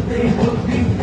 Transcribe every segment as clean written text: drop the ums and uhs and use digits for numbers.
They will be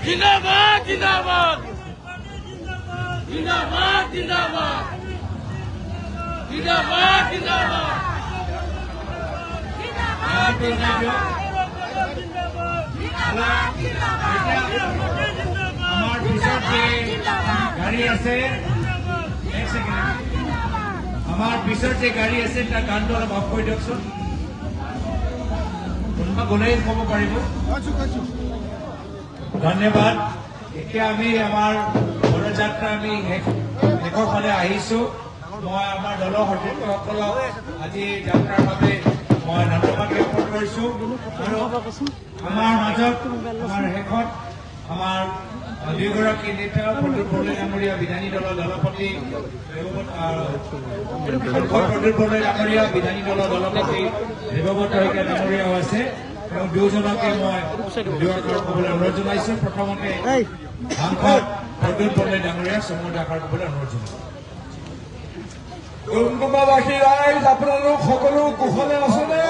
जिंदाबाद जिंदाबाद जिंदाबाद जिंदाबाद जिंदाबाद जिंदाबाद আমাৰ পিছনে গাড়ি আছে এক সেকেন্ড আমাৰ পিছৰ যে গাড়ী আছে তাৰ গানটো অলপ অফ কৰি দিয়কচোন। কোনোবা গ'লেই ক'ব পাৰিব। ধন্যবাদ। এতিয়া আমি আমাৰ পদযাত্ৰা আমি শেষৰ ফালে আহিছো। মই আমাৰ দলৰ সতীৰ্থসকলক আজি যাত্ৰাৰ বাবে মই ধন্যবাদ জ্ঞাপন কৰিছো। আৰু আমাৰ মাজত আমাৰ শেষত আমাৰ দুয়োগৰাকী নেতা প্ৰদ্যুৎ বৰদলৈ ডাঙৰীয়া বিধায়ী দলৰ দলপতি প্ৰদ্যুৎ বৰদলৈ ডাঙৰীয়া বিধায়ী দলৰ দলপতি দেৱব্ৰত শইকীয়া ডাঙৰীয়াও আছে। তেওঁ দুয়োজনকে মই দুআষাৰ ক'বলৈ অনুৰোধ জনাইছো। প্ৰথমতে সাংসদ প্ৰদ্যুৎ বৰদলৈ ডাঙৰীয়া চমু দুআষাৰ ক'বলৈ অনুৰোধ জনাইছো। ডুমডুমাবাসী ৰাইজ, আপোনালোক সকলো কুশলে আছেনে?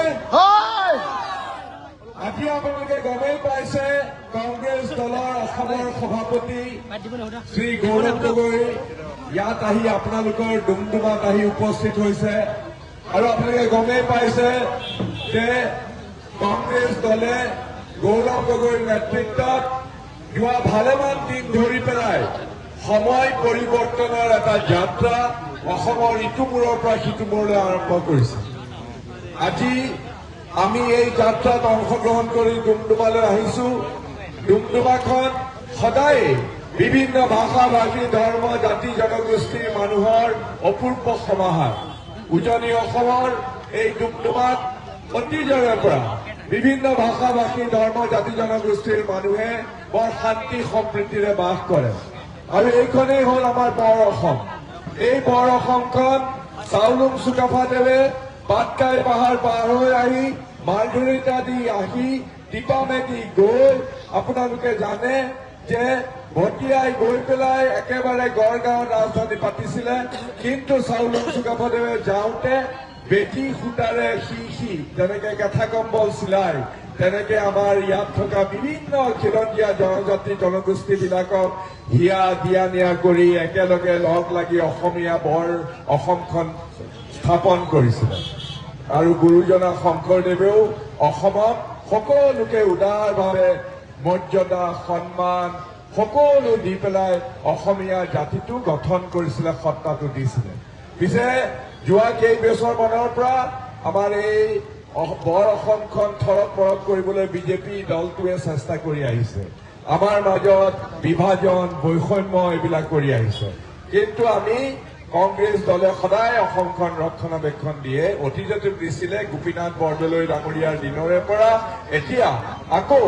আজি আপোনালোকে গমেই পাইছে কংগ্ৰেছ দলৰ অসমৰ সভাপতি শ্ৰী গৌৰৱ গগৈ ইয়াত আহি আপোনালোকৰ ডুমডুমাত আহি উপস্থিত হৈছে। আৰু আপোনালোকে গমেই পাইছে যে কংগ্ৰেছ দলে গৌৰৱ গগৈৰ নেতৃত্বত যোৱা ভালেমান দিন ধৰি পেলাই সময় পৰিৱৰ্তনৰ এটা যাত্ৰা অসমৰ ইটো মূৰৰ পৰা সিটো মূৰলৈ আৰম্ভ কৰিছে। আজি আমি এই যাত্ৰাত অংশগ্ৰহণ কৰি ডুমডুমালৈ আহিছো। ডুমডুমাখন সদায় বিভিন্ন ভাষা ভাষী ধৰ্ম জাতি জনগোষ্ঠীৰ মানুহৰ অপূৰ্ব সমাহাৰ। উজনি অসমৰ এই ডুমডুমাত অতীজৰে পৰা বিভিন্ন ভাষা ভাষী ধৰ্ম জাতি জনগোষ্ঠীৰ মানুহে বৰ শান্তি সম্প্ৰীতিৰে বাস কৰে। আৰু এইখনেই হ'ল আমাৰ বৰ অসম। এই বৰ অসমখন চাউলুং চুকাফাদেৱে পাটকাই পাহাৰ পাৰ হৈ আহি মালধৰিটা দি আহি টিপামেদি গৈ আপোনালোকে জানে যে ভটিয়াই গৈ পেলাই একেবাৰে গড়গাঁৱত ৰাজধানী পাতিছিলে। কিন্তু চাউলুং চুকাফাদেৱে যাওঁতে বেটি সূতাৰে সি যেনেকে কেঁথা কম্বল চিলাই তেনেকে আমাৰ ইয়াত থকা বিভিন্ন খিলঞ্জীয়া জনজাতি জনগোষ্ঠীবিলাকক হিয়া দিয়া নিয়া কৰি একেলগে লগ লাগি অসমীয়া বৰ অসমখন স্থাপন কৰিছিলে। আৰু গুৰুজনা শংকৰদেৱেও অসমত সকলোকে উদাৰভাৱে মৰ্যাদা সন্মান সকলো দি পেলাই অসমীয়া জাতিটো গঠন কৰিছিলে, সত্তাটো দিছিলে। পিছে যোৱা কেইবছৰমানৰ পৰা আমাৰ এই বৰ অসমখন থৰক মৰক কৰিবলৈ বিজেপি দলটোৱে চেষ্টা কৰি আহিছে। আমাৰ মাজত বিভাজন বৈষম্য এইবিলাক কৰি আহিছে। কিন্তু আমি কংগ্ৰেছ দলে সদায় অসমখন ৰক্ষণাবেক্ষণ দিয়ে। অতীজতো দিছিলে গোপীনাথ বৰদলৈ ডাঙৰীয়াৰ দিনৰে পৰা। এতিয়া আকৌ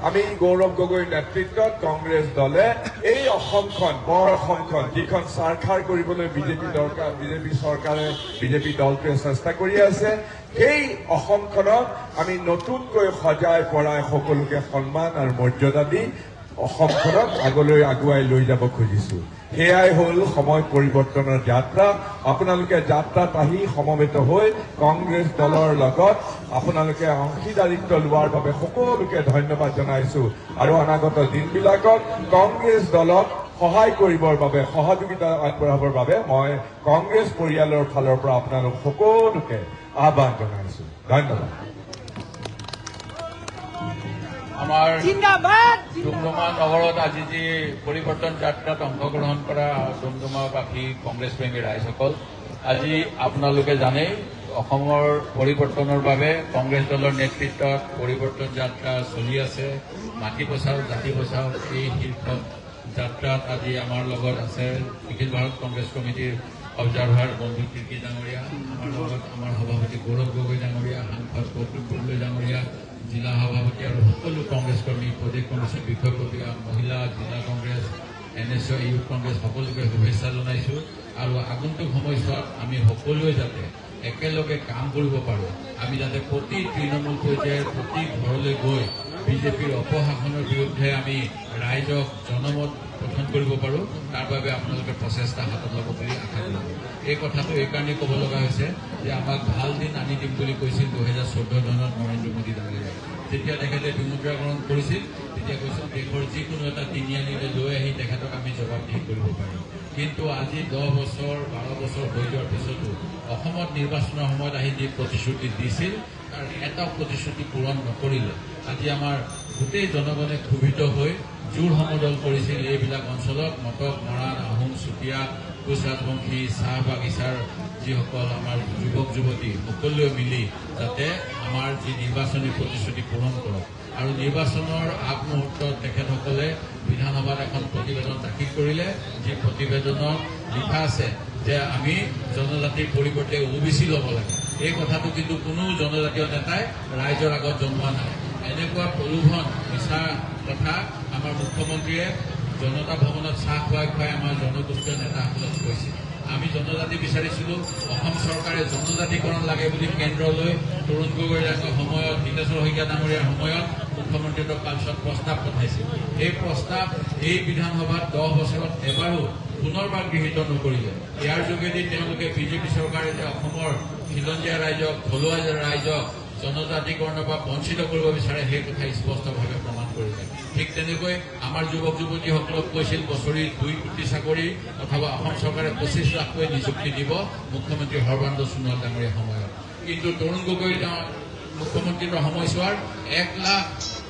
আমি গৌৰৱ গগৈৰ নেতৃত্বত কংগ্ৰেছ দলে এই অসমখন বৰ অসমখন যিখন চাৰখাৰ কৰিবলৈ বিজেপি চৰকাৰে বিজেপি দলটোৱে চেষ্টা কৰি আছে, সেই অসমখনক আমি নতুনকৈ সজাই পৰাই সকলোকে সন্মান আৰু মৰ্যাদা দি অসমখনক আগলৈ আগুৱাই লৈ যাব খুজিছো। সেয়াই হ'ল সময় পৰিৱৰ্তনৰ যাত্ৰা। আপোনালোকে যাত্ৰাত আহি সমবেত হৈ কংগ্ৰেছ দলৰ লগত আপোনালোকে অংশীদাৰিত্ব লোৱাৰ বাবে সকলোকে ধন্যবাদ জনাইছো। আৰু অনাগত দিনবিলাকত কংগ্ৰেছ দলক সহায় কৰিবৰ বাবে সহযোগিতা আগবঢ়াবৰ বাবে মই কংগ্ৰেছ পৰিয়ালৰ ফালৰ পৰা আপোনালোক সকলোকে আহ্বান জনাইছো। ধন্যবাদ। আমাৰ ডুমডুমা নগৰত আজি যি পৰিৱৰ্তন যাত্ৰাত অংশগ্ৰহণ কৰা ডুমডুমাবাসী কংগ্ৰেছ প্ৰেমী ৰাইজসকল, আজি আপোনালোকে জানেই অসমৰ পৰিৱৰ্তনৰ বাবে কংগ্ৰেছ দলৰ নেতৃত্বত পৰিৱৰ্তন যাত্ৰা চলি আছে। মাটি বচাও জাতি বচাও এই শীৰ্ষ যাত্ৰাত আজি আমাৰ লগত আছে অখিল ভাৰত কংগ্ৰেছ কমিটিৰ অবজাৰভাৰ বন্ধু কীৰ্তি ডাঙৰীয়া, আমাৰ লগত আমাৰ সভাপতি গৌৰৱ গগৈ ডাঙৰীয়া, সাংসদ প্ৰদ্যুৎ বৰদলৈ ডাঙৰীয়া, জিলা সভাপতি আৰু সকলো কংগ্ৰেছ কৰ্মী, প্ৰদেশ কংগ্ৰেছৰ বিষয়ববীয়া, মহিলা, জিলা কংগ্ৰেছ, NSO, ইউথ কংগ্ৰেছ সকলোকে শুভেচ্ছা জনাইছোঁ। আৰু আগন্তুক সময়ছোৱাত আমি সকলোৱে যাতে একেলগে কাম কৰিব পাৰোঁ, আমি যাতে প্ৰতি তৃণমূল পৰ্যায়ৰ প্ৰতি ঘৰলৈ গৈ বিজেপিৰ অপশাসনৰ বিৰুদ্ধে আমি ৰাইজক জনমত গঠন কৰিব পাৰোঁ, তাৰ বাবে আপোনালোকে প্ৰচেষ্টা হাতত ল'ব বুলি আশা কৰোঁ। এই কথাটো এইকাৰণেই ক'ব লগা হৈছে যে আমাক ভাল দিন আনি দিম বুলি কৈছিল 2014 চনত নৰেন্দ্ৰ মোদী ডাঙৰীয়াই। যেতিয়া তেখেতে বিমুদ্ৰাকৰণ কৰিছিল তেতিয়া কৈছিল দেশৰ যিকোনো এটা তিনিআলিলৈ লৈ আহি তেখেতক আমি জবাবদিহি কৰিব পাৰিম। কিন্তু আজি 10 বছৰ 12 বছৰ হৈ যোৱাৰ পিছতো অসমত নিৰ্বাচনৰ সময়ত আহি যি প্ৰতিশ্ৰুতি দিছিল তাৰ এটাও প্ৰতিশ্ৰুতি পূৰণ নকৰিলে। আজি আমাৰ গোটেই জনগণে ক্ষোভিত হৈ জোৰ সমদল কৰিছিল এইবিলাক অঞ্চলত মটক, মৰাণ, আহোম, চুতীয়া, কোচ ৰাজবংশী চাহ বাগিচাৰ যিসকল আমাৰ যুৱক যুৱতী সকলোৱে মিলি যাতে আমাৰ যি নিৰ্বাচনী প্ৰতিশ্ৰুতি পূৰণ কৰক আৰু নিৰ্বাচনৰ আগমুহূৰ্তত তেখেতসকলে বিধানসভাত এখন প্ৰতিবেদন দাখিল কৰিলে যি প্ৰতিবেদনত লিখা আছে যে আমি জনজাতিৰ পৰিৱৰ্তে OBC ল'ব লাগে। এই কথাটো কিন্তু কোনো জনজাতীয় নেতাই ৰাইজৰ আগত জনোৱা নাই। এনেকুৱা প্ৰলোভন মিছা কথা আমাৰ মুখ্যমন্ত্ৰীয়ে জনতা ভৱনত চাহ খুৱাই খুৱাই আমাৰ জনগোষ্ঠীয় নেতাসকলক কৈছিল। আমি জনজাতি বিচাৰিছিলোঁ, অসম চৰকাৰে জনজাতিকৰণ লাগে বুলি কেন্দ্ৰলৈ তৰুণ গগৈ ডাঙৰীয়াৰ সময়ত, নীলেশ্বৰ শইকীয়া ডাঙৰীয়াৰ সময়ত মুখ্যমন্ত্ৰী কালচত প্ৰস্তাৱ পঠাইছিল। এই প্ৰস্তাৱ এই বিধানসভাত 10 বছৰত এবাৰো পুনৰবাৰ গৃহীত নকৰিলে। ইয়াৰ যোগেদি তেওঁলোকে বিজেপি চৰকাৰে যে অসমৰ খিলঞ্জীয়া ৰাইজক, থলুৱা ৰাইজক জনজাতিকৰণৰ পৰা বঞ্চিত কৰিব বিচাৰে সেই কথা স্পষ্টভাৱে প্ৰমাণ কৰিলে। ঠিক তেনেকৈ আমাৰ যুৱক যুৱতীসকলক কৈছিল বছৰি 2 কোটি চাকৰি অথবা অসম চৰকাৰে 25 লাখকৈ নিযুক্তি দিব মুখ্যমন্ত্ৰী সৰ্বানন্দ সোণোৱাল ডাঙৰীয়াৰ সময়ত। কিন্তু তৰুণ গগৈ মুখ্যমন্ত্ৰীৰ সময়ছোৱাৰ 1 লাখ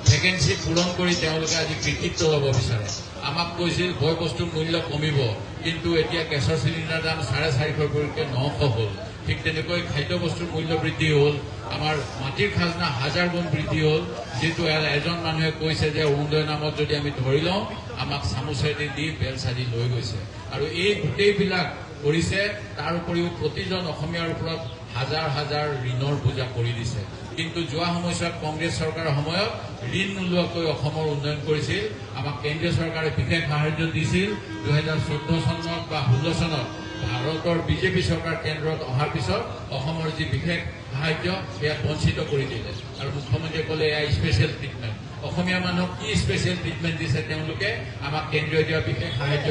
ভেকেঞ্চি পূৰণ কৰি তেওঁলোকে আজি কৃতিত্ব ল'ব বিচাৰে। আমাক কৈছিল বয় বস্তুৰ মূল্য কমিব, কিন্তু এতিয়া গেছৰ চিলিণ্ডাৰ দাম 450 পৰিকে 900 হ'ল। ঠিক তেনেকৈ খাদ্য বস্তুৰ মূল্য বৃদ্ধি হ'ল, আমাৰ মাটিৰ খাজনা 1000 গুণ বৃদ্ধি হ'ল। যিটো এজন মানুহে কৈছে যে অৰুণোদয় নামত যদি আমি ধৰি লওঁ আমাক চামুচেদি দি বেল চাদি লৈ গৈছে। আৰু এই গোটেইবিলাক কৰিছে। তাৰ উপৰিও প্ৰতিজন অসমীয়াৰ ওপৰত হাজাৰ হাজাৰ ঋণৰ বোজা কৰি দিছে। কিন্তু যোৱা সময়ছোৱাত কংগ্ৰেছ চৰকাৰৰ সময়ত ঋণ নোলোৱাকৈ অসমৰ উন্নয়ন কৰিছিল। আমাক কেন্দ্ৰীয় চৰকাৰে বিশেষ সাহায্য দিছিল। 2014 চনত বা 16 চনত ভাৰতৰ বিজেপি চৰকাৰ কেন্দ্ৰত অহাৰ পিছত অসমৰ যি বিশেষ সাহায্য সেয়া বঞ্চিত কৰি দিলে আৰু মুখ্যমন্ত্ৰীয়ে ক'লে এয়া স্পেচিয়েল ট্ৰিটমেণ্ট। অসমীয়া মানুহক কি স্পেচিয়েল ট্ৰিটমেণ্ট দিছে তেওঁলোকে? আমাক কেন্দ্ৰীয় দিয়া বিশেষ সাহায্য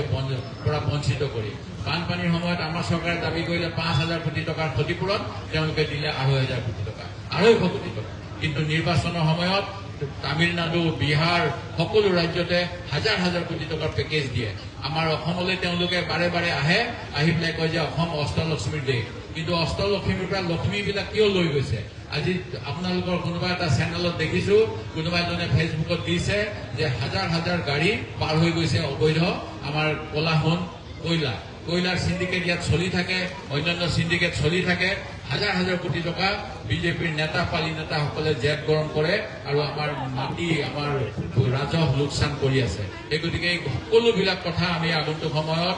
পৰা বঞ্চিত কৰি। বানপানীৰ সময়ত আমাৰ চৰকাৰে দাবী কৰিলে 5,000 কোটি টকাৰ ক্ষতিপূৰণ, তেওঁলোকে দিলে 2,500 কোটি টকা, 250 কোটি টকা। কিন্তু নিৰ্বাচনৰ সময়ত তামিলনাডু, বিহাৰ সকলো ৰাজ্যতে হাজাৰ হাজাৰ কোটি টকাৰ পেকেজ দিয়ে। আমাৰ অসমলৈ তেওঁলোকে বাৰে বাৰে আহি পেলাই কয় যে অসম অষ্টলক্ষ্মীৰ দেশ। কিন্তু অষ্টলক্ষ্মীৰ পৰা লক্ষ্মীবিলাক কিয় লৈ গৈছে? আজি আপোনালোকৰ কোনোবা এটা চেনেলত দেখিছো, কোনোবা এজনে ফেচবুকত দিছে যে হাজাৰ হাজাৰ গাড়ী পাৰ হৈ গৈছে অবৈধ আমাৰ কলা সোণ, কয়লাৰ চিণ্ডিকেট ইয়াত চলি থাকে, অন্যান্য চিণ্ডিকেট চলি থাকে। হাজাৰ হাজাৰ কোটি টকা বিজেপিৰ নেতা পালি নেতাসকলে জেট গৰম কৰে আৰু আমাৰ মাটি, আমাৰ ৰাজহ লোকচান কৰি আছে। এই গতিকে এই সকলোবিলাক কথা আমি আগন্তুক সময়ত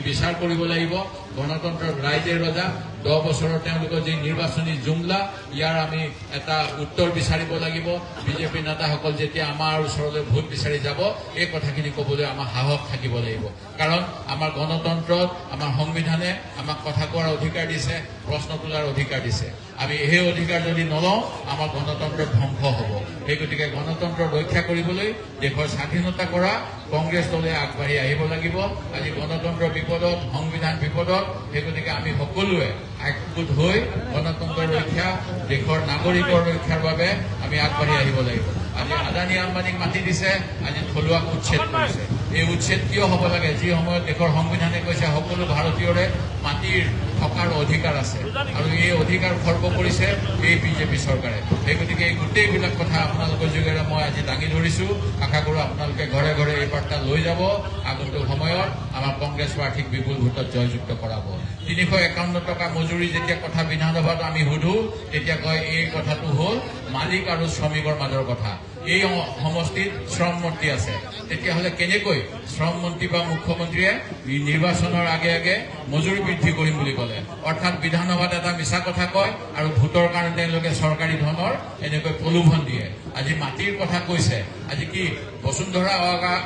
বিচাৰ কৰিব লাগিব। গণতন্ত্ৰৰ ৰাইজে ৰজা, 10 বছৰৰ তেওঁলোকৰ যি নিৰ্বাচনী জুমলা, ইয়াৰ আমি এটা উত্তৰ বিচাৰিব লাগিব। বিজেপি নেতাসকল যেতিয়া আমাৰ ওচৰলৈ ভোট বিচাৰি যাব, এই কথাখিনি ক'বলৈ আমাৰ সাহস থাকিব লাগিব। কাৰণ আমাৰ গণতন্ত্ৰত আমাৰ সংবিধানে আমাক কথা কোৱাৰ অধিকাৰ দিছে, প্ৰশ্ন তোলাৰ অধিকাৰ দিছে। আমি এই অধিকাৰ যদি নলওঁ আমাৰ গণতন্ত্ৰ ধ্বংস হ'ব। সেই গতিকে গণতন্ত্ৰ ৰক্ষা কৰিবলৈ দেশৰ স্বাধীনতা কৰা কংগ্ৰেছ দলে আগবাঢ়ি আহিব লাগিব। আজি গণতন্ত্ৰ বিপদত, সংবিধান বিপদত। সেই গতিকে আমি সকলোৱে একগোট হৈ গণতন্ত্ৰ ৰক্ষা, দেশৰ নাগৰিকৰ ৰক্ষাৰ বাবে আমি আগবাঢ়ি আহিব লাগিব। আজি আদানী আম্বানীক মাটি দিছে, আজি থলুৱাক উচ্ছেদ কৰিছে। এই উচ্ছেদ কিয় হ'ব লাগে? যি সময়ত দেশৰ সংবিধানে কৈছে সকলো ভাৰতীয়ৰে মাটিৰ থকাৰ অধিকাৰ আছে আৰু এই অধিকাৰ খৰ্ব কৰিছে এই বিজেপি চৰকাৰে। সেই গতিকে এই গোটেইবিলাক কথা আপোনালোকৰ যোগেৰে মই আজি দাঙি ধৰিছো। আশা কৰোঁ আপোনালোকে ঘৰে ঘৰে এই বাৰ্তা লৈ যাব। আগন্তুক সময়ত আমাৰ কংগ্ৰেছ প্ৰাৰ্থীক বিপুল ভোটত জয়যুক্ত কৰাব। 351 টকা মজুৰি যেতিয়া কথা বিধানসভাত আমি সুধো, তেতিয়া কয় এই কথাটো হ'ল মালিক আৰু শ্ৰমিকৰ মাজৰ কথা। এই সমষ্টিত শ্ৰম মন্ত্ৰী আছে, তেতিয়াহ'লে কেনেকৈ শ্ৰম মন্ত্ৰী বা মুখ্যমন্ত্ৰীয়ে নিৰ্বাচনৰ আগে আগে মজুৰি বৃদ্ধি কৰিম বুলি ক'লে? অৰ্থাৎ বিধানসভাত এটা মিছা কথা কয় আৰু ভোটৰ কাৰণে তেওঁলোকে চৰকাৰী ধনৰ এনেকৈ প্ৰলোভন দিয়ে। আজি মাটিৰ কথা কৈছে, আজি কি বসুন্ধৰা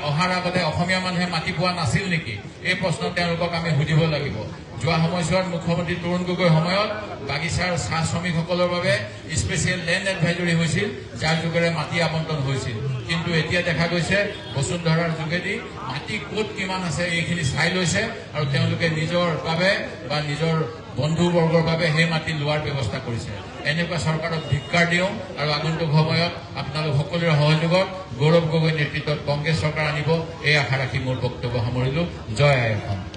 অহাৰ আগতে অসমীয়া মানুহে মাটি পোৱা নাছিল নেকি? এই প্ৰশ্ন তেওঁলোকক আমি সুধিব লাগিব। যোৱা সময়ছোৱাত মুখ্যমন্ত্ৰী তৰুণ গগৈৰ সময়ত বাগিচাৰ চাহ শ্ৰমিকসকলৰ বাবে স্পেচিয়েল লেণ্ড এডভাইজৰী হৈছিল, যাৰ যোগেৰে মাটি আবণ্টন হৈছিল। কিন্তু এতিয়া দেখা গৈছে বসুন্ধৰাৰ যোগেদি মাটি ক'ত কিমান আছে এইখিনি চাই লৈছে আৰু তেওঁলোকে নিজৰ বাবে বা নিজৰ বন্ধুবৰ্গৰ বাবে সেই মাটি লোৱাৰ ব্যৱস্থা কৰিছে। এনেকুৱা চৰকাৰক ধিক্কাৰ দিওঁ আৰু আগন্তুক সময়ত আপোনালোক সকলোৰে সহযোগত গৌৰৱ গগৈ নেতৃত্বত কংগ্ৰেছ চৰকাৰ আনিব, এই আশা ৰাখি মোৰ বক্তব্য সামৰিলো। জয় আই অসম।